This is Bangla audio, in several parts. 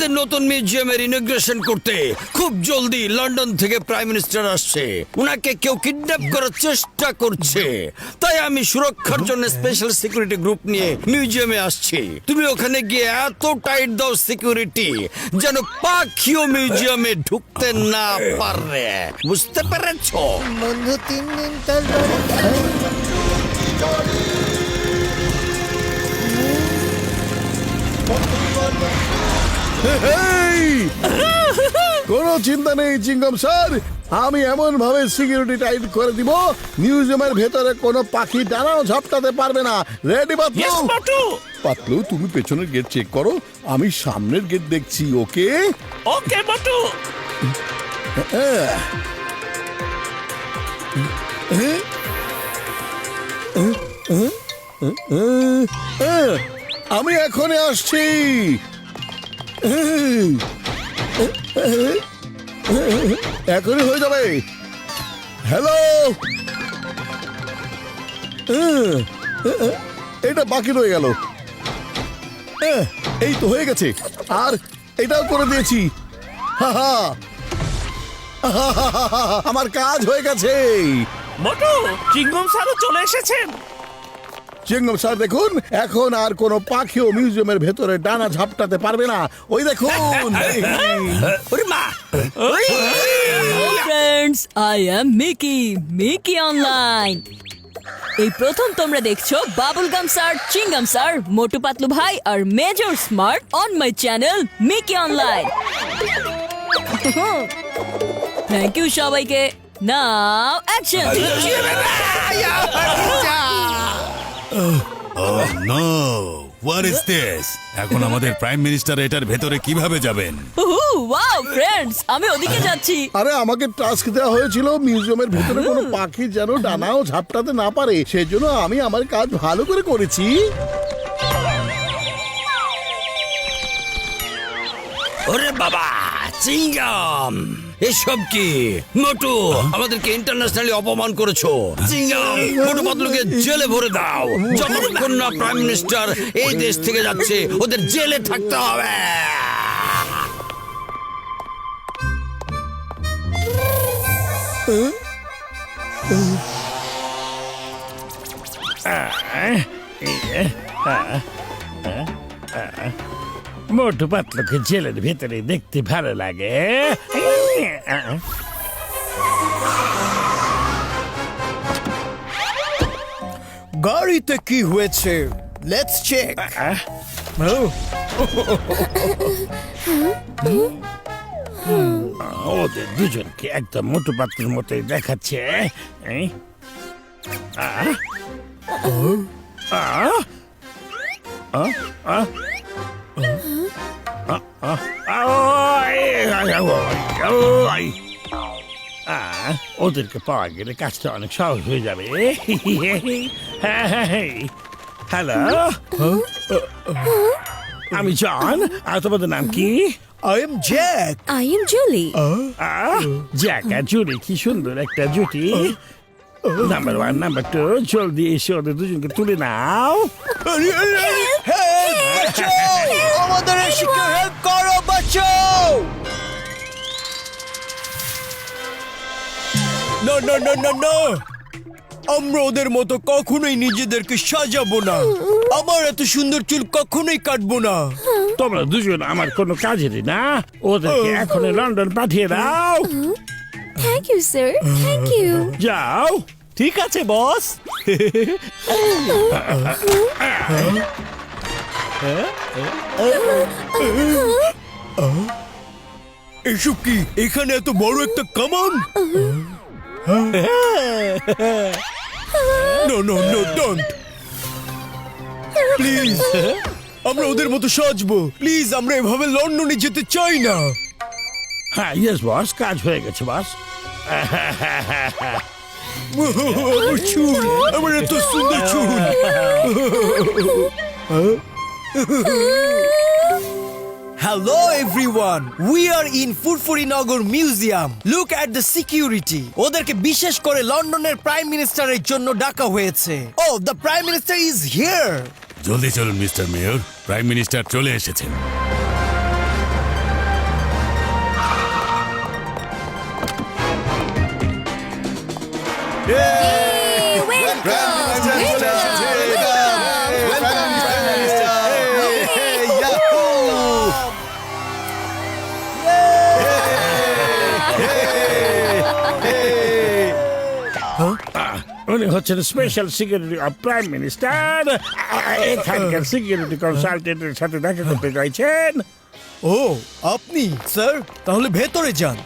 আমাদের নতুন মিউজিয়ামের ইনগ্রেশন করতে খুব জলদি লন্ডন থেকে প্রাইম মিনিস্টার আসছে। উনাকে কেউ কিডন্যাপ করার চেষ্টা করছে, তাই আমি সুরক্ষার জন্য স্পেশাল সিকিউরিটি গ্রুপ নিয়ে মিউজিয়ামে আসছি। তুমি ওখানে গিয়ে এত টাইট দাও সিকিউরিটি যেন পাখিও মিউজিয়ামে ঢুকতে না পারে, বুঝতে পেরেছো? বন্ধু 3 দিন তার বাড়ি কোনো চিন্তা নেই চিঙ্গম স্যার, আমি এমন ভাবে সিকিউরিটি টাইট করে দিব মিউজিয়ামের ভেতরে কোনো পাখি ডানাও ঝাপটাতে পারবে না। রেডি পাতলু? পাতলু তুমি পেছনের গেট চেক করো, আমি সামনের গেট দেখছি। ওকে ওকে বটু। আমি এখনই আসছি। এখনই হয়ে যাবে। হ্যালো, এটা বাকি রয়ে গেল। এই তো হয়ে গেছে, আর এটাও করে দিয়েছি। আমার কাজ হয়ে গেছে। বটু, চিংগম স্যারও চলে এসেছেন। চিংগম স্যার দেখুন, এখন আর কোনো পাখিও মিউজিয়ামের ভেতরে ডানা ঝাপটাতে পারবে না। ওই দেখুন। Friends, I am Mickey online. এই প্রথম তোমরা দেখছো বাবুলগাম স্যার, চিংগাম স্যার, মোটু পাতলু ভাই আর major smart on my channel Mickey online. Thank you সবাইকে। Now action. Oh no! What is this? এখন আমাদের প্রাইম মিনিস্টার এটার ভেতরে কিভাবে যাবেন? ওয়াও ফ্রেন্ডস, আমি ওদিকে যাচ্ছি। আরে আমাকে টাস্ক দেওয়া হয়েছিল মিউজিয়ামের ভেতরে কোনো পাখি যেন ডানাও ঝাপটাতে না পারে, সেই জন্য আমি আমার কাজ ভালো করে করেছি। ওরে বাবা, চিংগাম এসব কি? মোটু আমাদেরকে ইন্টারন্যাশনালি অপমান করেছো। চিংগাম, মোটু পাতলুকে জেলে ভরে দাও। যতক্ষণ না প্রাইম মিনিস্টার এই দেশ থেকে যাচ্ছে, ওদের জেলে থাকতে হবে। মোটু পাতলুকে জেলের ভেতরে দেখতে ভালো লাগে। গাড়িতে কি হয়েছে? Let's check. ওদের দুজনকে একদম মোটু পাতলুর মতোই দেখাচ্ছে। ওদেরকে পাওয়া গেলে কাজটা অনেক সহজ হয়ে যাবে। হ্যালো, আমি জন। আর তোমাদের নাম কি? I am Jack. I am Julie. Jack আর জুলি, কি সুন্দর একটা জুটি। নাম্বার 1, নাম্বার 2, জলদি এসে ওদের দুজনকে তুলে নাও। আমাদের এসে হেল্প করো, বাঁচাও। না না না না না, আমরা ওদের মতো কখনোই নিজেদেরকে সাজাবো না। আমার এত সুন্দর চুল কখনোই কাটবো না। তোমরা দুজন আমার কোনো কাজেরই না। ওদেরকে এখনই লন্ডন পাঠিয়ে দাও। Thank you sir, thank you. যাও। ঠিক আছে বস। এসব কি? এখানে এত বড় একটা কামান? No no no, don't please. আমরা ওদের মতো সাজবো প্লিজ। আমরা এভাবে লন্ডনে যেতে চাই না। হ্যাঁ, ইয়েস বস, কাজ হয়ে গেছে বস। আমার চুল, আমার এত সুন্দর চুল। Hello everyone, we are in Furfurinagar Museum. Look at the security. ওদেরকে বিশেষ করে লন্ডনের প্রাইম মিনিস্টারের জন্য ডাকা হয়েছে। Oh, the prime minister is here. জলদি চলুন মিস্টার মেয়র, প্রাইম মিনিস্টার চলে এসেছেন। উনি হচ্ছেন special security of prime minister. এখানকার সিকিউরিটি কনসালটেন্টের সাথে দেখা করতে চাইছেন। ও আপনি স্যার তাহলে ভেতরে যান।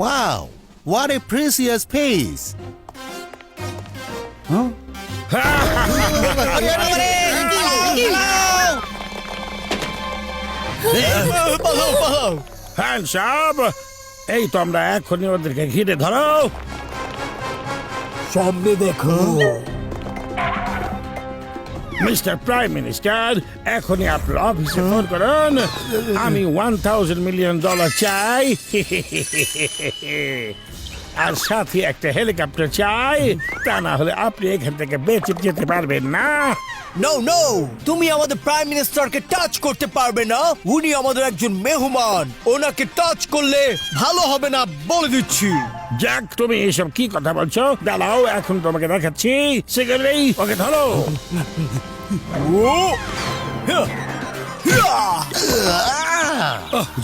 Wow, what a precious face. পালাও পালাও। Hands up! এই তো আমরা এখনই ওদেরকে ঘিরে ধরো। সামনে দেখো। মিস্টার প্রাইম মিনিস্টার, এখনই আপনার অফিসে ফোন করুন। আমি $1,000 মিলিয়ন চাই, আর সাথে একটা হেলিকপ্টার চাই। তা না হলে আপনি এখান থেকে বেঁচে যেতে পারবেন না। নো নো, তুমি আমাদের প্রাইম মিনিস্টারকে টাচ করতে পারবে না। উনি আমাদের একজন মেহমান, ওনাকে টাচ করলে ভালো হবে না বলে দিচ্ছি। জ্যাক, তুমি এসব কি কথা বলছো? দাঁড়াও, এখন তোমাকে দেখাচ্ছি। সিকিউরিটি, ওকে ধরো।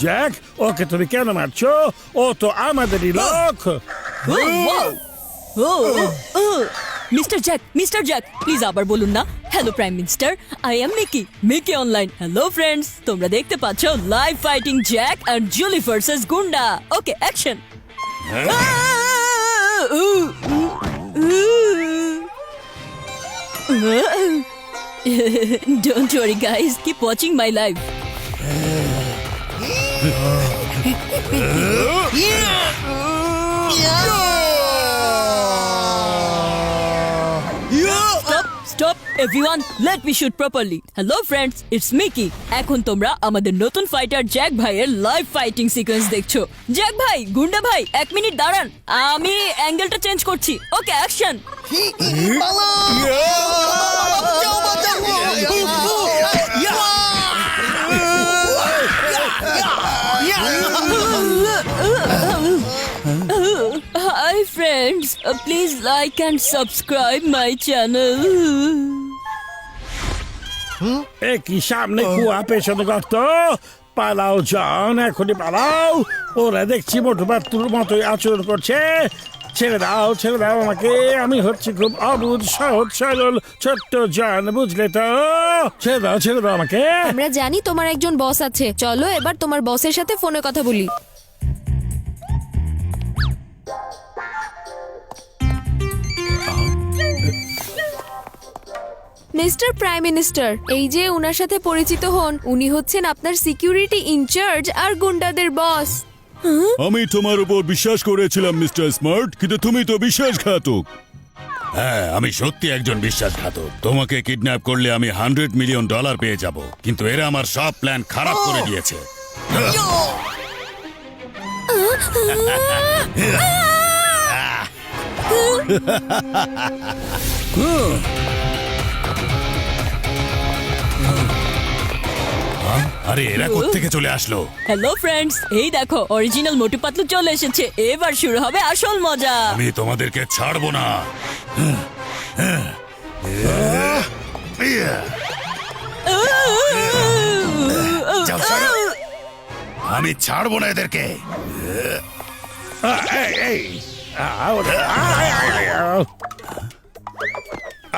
জ্যাক, ওকে তুমি কেন মারছো? ও তো আমাদেরই লোক। মিস্টার জ্যাক প্লিজ আবার বলুন না। Hello prime minister, I am Mickey online. Hello friends, তোমরা দেখতে পাচ্ছ লাইভ ফাইটিং জ্যাক আর জুলি ভার্সেস গুন্ডা। ওকে, action. Don't worry guys, keep watching my live. Stop everyone, let me shoot properly. Hello friends, it's Mickey. এখন তোমরা আমাদের নতুন ফাইটার জ্যাক ভাইয়ের লাইভ ফাইটিং সিকোয়েন্স দেখছো। জ্যাক ভাই, গুন্ডা ভাই, 1 মিনিট দাঁড়ান, আমি অ্যাঙ্গেলটা চেঞ্জ করছি। ওকে, action. Hi friends, please like and subscribe my channel. কি সামনে কুয়া, পেছনে গর্ত। পালাও জন, এখনই পালাও। ওরা দেখছি মোটু পাত্তুর মতোই আচরণ করছে। ছেড়ে দাও আমাকে। আমি হচ্ছে খুব অবুঝ, সহজ সরল ছোট্ট জন, বুঝলে তো? ছেড়ে দাও আমাকে। আমরা জানি তোমার একজন বস আছে, চলো এবার তোমার বসের সাথে ফোনে কথা বলি। মিস্টার প্রাইম মিনিস্টার, এই যে উনার সাথে পরিচিত হন, উনি হচ্ছেন আপনার সিকিউরিটি ইনচার্জ আর গুন্ডাদের বস। আমি তোমার উপর বিশ্বাস করেছিলাম মিস্টার স্মার্ট, কিন্তু তুমি তো বিশ্বাসঘাতক। হ্যাঁ, আমি সত্যি একজন বিশ্বাসঘাতক। তোমাকে কিডন্যাপ করলে আমি $100 মিলিয়ন পেয়ে যাব, কিন্তু এরা আমার সব প্ল্যান খারাপ করে দিয়েছে। আরে এরা কোত্থেকে চলে আসলো? হ্যালো ফ্রেন্ডস, এই দেখো অরিজিনাল মোটু পাতলু চলে এসেছে। এবার শুরু হবে আসল মজা। আমি তোমাদেরকে ছাড়বো না। যাও, ছাড়ো। আমি ছাড়বো না এদেরকে।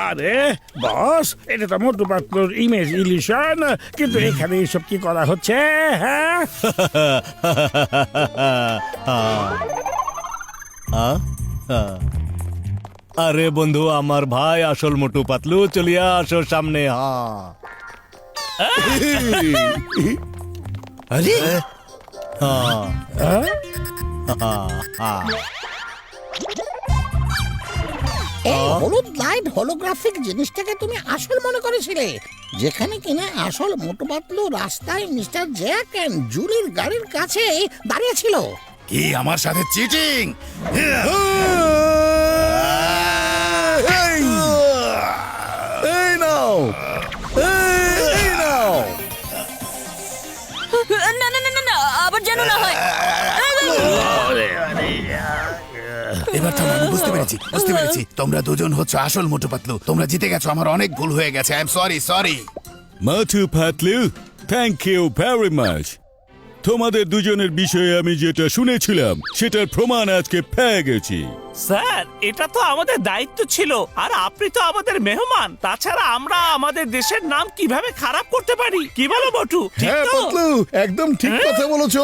আরে বস, এটা তো মোটু পাতলুর ইমেজ ইলিউশন, কিন্তু এখানে এসব কি করা হচ্ছে? হ্যাঁ, আরে বন্ধু, আমার ভাই আসল মোটু পাতলু, চলিয়া আসো সামনে। আরে এই হলুদ লাইট হোলোগ্রাফিক জিনিসটাকে তুমি আসল মনে করেছিলে, যেখানে কিনা আসল মোটু পাতলু রাস্তায় মিস্টার জ্যাক এন্ড জুলির গাড়ির কাছে দাঁড়িয়ে ছিল। কি আমার সাথে চিটিং? এই নাও, এই নাও। না, আবার যেন না হয়। এবার থামো, আমি বুঝতে পেরেছি তোমরা দুজন হচ্ছে আসল মোটু পাতলু। তোমরা জিতে গেছো, আমার অনেক ভুল হয়ে গেছে। I am sorry. Motu Patlu, thank you very much. তোমাদের দুজনের বিষয়ে আমি যেটা শুনেছিলাম সেটার প্রমাণ আজকে পেয়ে গেছি। স্যার, এটা তো আমাদের দায়িত্ব ছিল, আর আপনি তো আমাদের মেহমান। তাছাড়া আমরা আমাদের দেশের নাম কিভাবে খারাপ করতে পারি? কি বলো মোটু? ঠিক হ্যাঁ তো? পাতলু, একদম ঠিক কথা বলেছো।